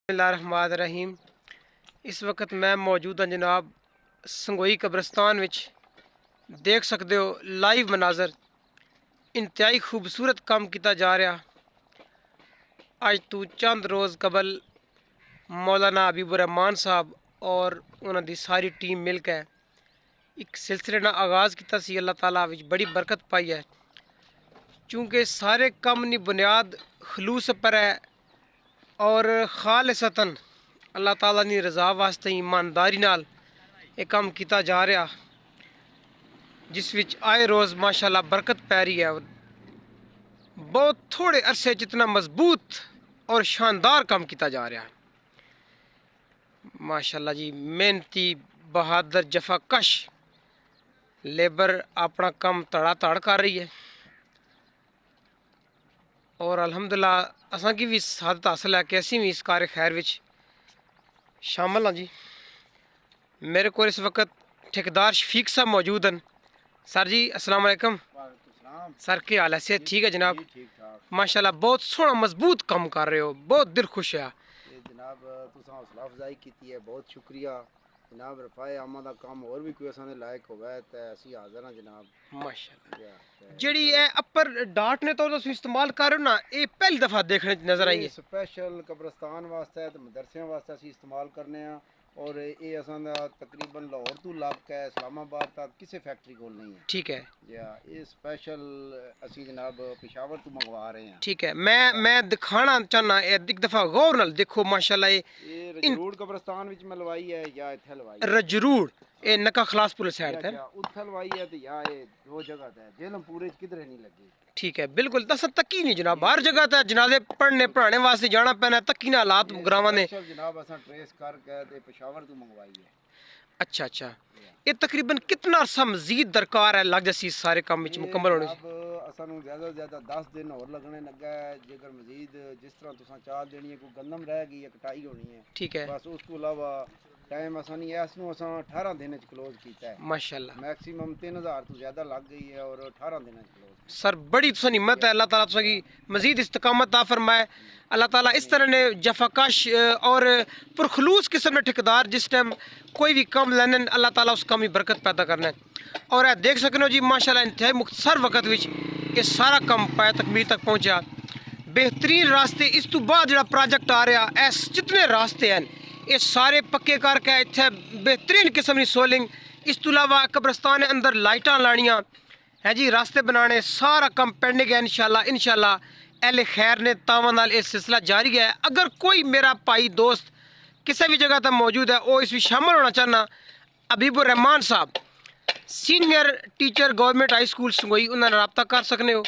बिस्मिल्लाहिर्रहमानिर्रहीम। इस वक्त मैं मौजूद हाँ जनाब संगोई कब्रस्तान विच। देख सकते हो लाइव मनाजर, इंतहाई खूबसूरत काम किया जा रहा। अज तो चंद रोज़ कबल मौलाना हबीबुर-रहमान साहब और उन्होंने सारी टीम मिलकर एक सिलसिले का आगाज़ किया सी। अल्लाह ताला विच बड़ी बरकत पाई है, चूँकि सारे काम की बुनियाद खलूस पर है और खालिसतन अल्लाह ताला की रज़ा वास्ते ईमानदारी नाल ये काम किया जा रहा, जिस विच आए रोज़ माशाल्लाह बरकत पै रही है। बहुत थोड़े अरसे जितना मजबूत और शानदार काम किया जा रहा है माशाल्लाह जी। मेहनती बहादुर जफाकश लेबर अपना काम तड़ा कर रही है और अल्हम्दुलिल्लाह असा की भी सादत हासिल है कि असी भी इस कार्य खैर विच शामिल हाँ जी। मेरे को इस वक्त ठेकेदार शफीक साहब मौजूद हैं। सर जी अस्सलाम वालेकुम। सर क्या हाल है? सेहत ठीक है जनाब? माशाल्लाह बहुत सोहना मजबूत काम कर रहे हो, बहुत दिल खुश है जनाब। तुसा हौसला अफजाई की है, बहुत शुक्रिया जनाब। रफाए आमा दा काम और भी कोई असां दे लायक होवे ते असी हाज़र हां जनाब। माशाल्लाह जेड़ी है अपर डाट ने तो तुम इस्तेमाल करो ना, ये पहली दफा देखने नजर आई है। स्पेशल कब्रस्तान वास्ते ते मदरसियां वास्ते असी इस्तेमाल करने आ और ये असां दा तकरीबन लाहौर तो लग के इस्लामाबाद तक किसी फैक्ट्री को नहीं है। ठीक है ये स्पेशल असी जनाब पेशावर तो मंगवा रहे हैं। ठीक है, मैं दिखाना चाहना एक दफा गौर नाल देखो माशाल्लाह। ये रजरूड़ कब्रस्तान विच में लवाई है या इत्थे लवाई है? रजरूड़ ये नका खलासपुर साइड है, उत्थे लवाई है ते या ये दो जगह ते जेलम पूरे किधरे नहीं लगी। ठीक है बिल्कुल। दस तकी नहीं जनाब, हर जगह ते जनाजे पढ़ने पढ़ाने वास्ते जाना पैना, तकी ना हालात ग्रावां ने जनाब असां ट्रेस करके ते पेशावर तो मंगवाई है। अच्छा अच्छा, ये तकरीबन कितना अरसा मजीद दरकार है लग जैसी सारे काम विच मुकम्मल होने? असां नूं ज़्यादा से ज़्यादा 10 दिन और लगने लगा है। जेकर मजीद जिस तरह तुसां चाल देनी है, कोई गंदम रह गई है कटाई होनी है, ठीक है बस उसको अलावा टाइम असां नहीं है। इसनूं असां 18 दिन क्लोज किया है माशाल्लाह। मैक्सिमम 3000 तो ज़्यादा लग गई है और 18 दिन क्लोज। सर बड़ी तुसां हिम्मत है, अल्लाह ताला तुसां की मजीद इस्तकामत अता फरमाए। अल्लाह ताला इस तरह ने जफाकश और पुरखलूस किस्म के ठेकेदार जिस टाइम कोई भी काम लेने अल्लाह ताला उस काम में बरकत पैदा करना है। और यह देख सकते हो जी माशाल्लाह इंतहाई मुख्तसर वक्त विच ये सारा काम पाया तकमील तक पहुँचा। बेहतरीन रास्ते इस तो बाद जो प्रोजेक्ट आ रहा है, जितने रास्ते हैं ये सारे पक्के करके इतने बेहतरीन किस्म की सोलिंग, इस तो अलावा कब्रस्तान के अंदर लाइटां लानियाँ है जी, रास्ते बनाने, सारा काम पेंडिंग है। इंशाल्लाह अहले खैर ने तावां नाल ये सिलसिला जारी है। अगर कोई मेरा भाई दोस्त किसी भी जगह तक मौजूद है वो इस शामिल होना चाहना, हबीबुर-रहमान साहब senior teacher government high school Sangoi, उन्होंने रब्ता कर सकते हो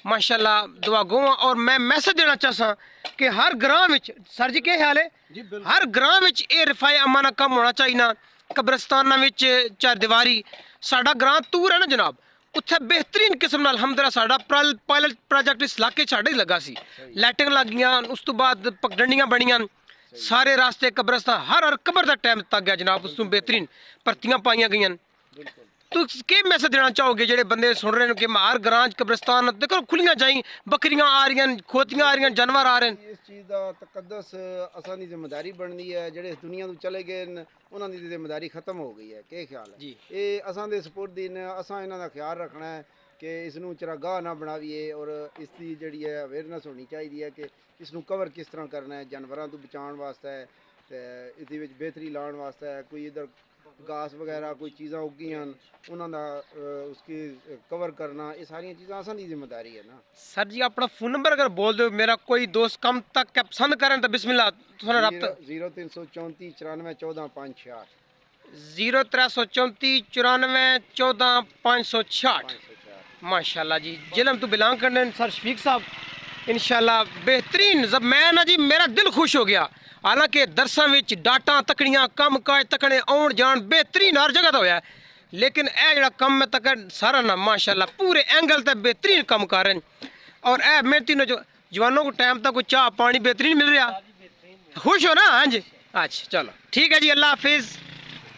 माशाल्लाह। दुआ गो और मैं मैसेज देना चाहता कि हर ग्राम में, सर जी क्या ख्याल है, हर ग्राम में ये रफाए अमाना कम होना चाहिए ना। कब्रस्ताना में चार दीवारी साडा ग्रां तूर है ना जनाब, उत्थे बेहतरीन किस्म नाल हमदरा साडा पायलट प्रोजेक्ट इस इलाके साडे ही लगा सी। लाइटिंग लग गई, उस तो बाद पगडंडियां बनियां, सारे रास्ते कब्रस्तान हर कबर का टाइम तक गया जनाब। उस बेहतरीन भर्तियां पाई गई। तो के मैसेज देना चाहोगे जेडे बंदे सुन रहे हैं कि हर ग्रां कब्रस्तान देखो खुलियां जाई, बकरियां आ रही, खोतियां आ रही, जानवर आ रहे हैं। इस चीज़ का तकद्दस असां दी जिम्मेदारी बनती है। जेडे इस दुनिया तो चले गए उन्हां दी जिम्मेदारी खत्म हो गई है। क्या ख्याल है? ये असां दे सुपुर्द ने, असां इन्हां दा ख्याल रखना है कि इसनूं चरागाह ना बनाइए और इसकी जिहड़ी है अवेयरनेस होनी चाहिए है कि इसनूं कवर किस तरह करना है, जानवरों तो बचाने वास्ते ते इहदे विच बेहतरी लाने वास्ते। कोई इधर घास वगैरह कोई चीज़ां उगियां उन्होंने उसकी कवर करना, ये सारी चीज़ां असां दी जिम्मेदारी है ना। सर जी अपना फ़ोन नंबर अगर बोल दो, मेरा कोई दोस्त कम तक क्या पसंद करें तो बिस्मिल्लाह थोड़ा रब्ता। 0334 94 14 566 0334 94 14 566। माशाल्लाह जी, जिलम तो बिलोंग करने सर शफीक साहब इंशाल्लाह बेहतरीन। जब मैं ना जी मेरा दिल खुश हो गया। हालांकि दरसां विच डाटा तकड़ियां कम काज तकड़े आउण जान बेहतरीन हर जगह तो होया, लेकिन यह जड़ा कम में तक सारा ना माशाल्लाह पूरे एंगल तक बेहतरीन कम कर रहे हैं। और यह मेहनती जवानों को टाइम तक कोई चाह पानी बेहतरीन मिल रहा। खुश हो ना? हाँ जी, अच्छा चलो ठीक है जी, अल्लाह हाफिज़।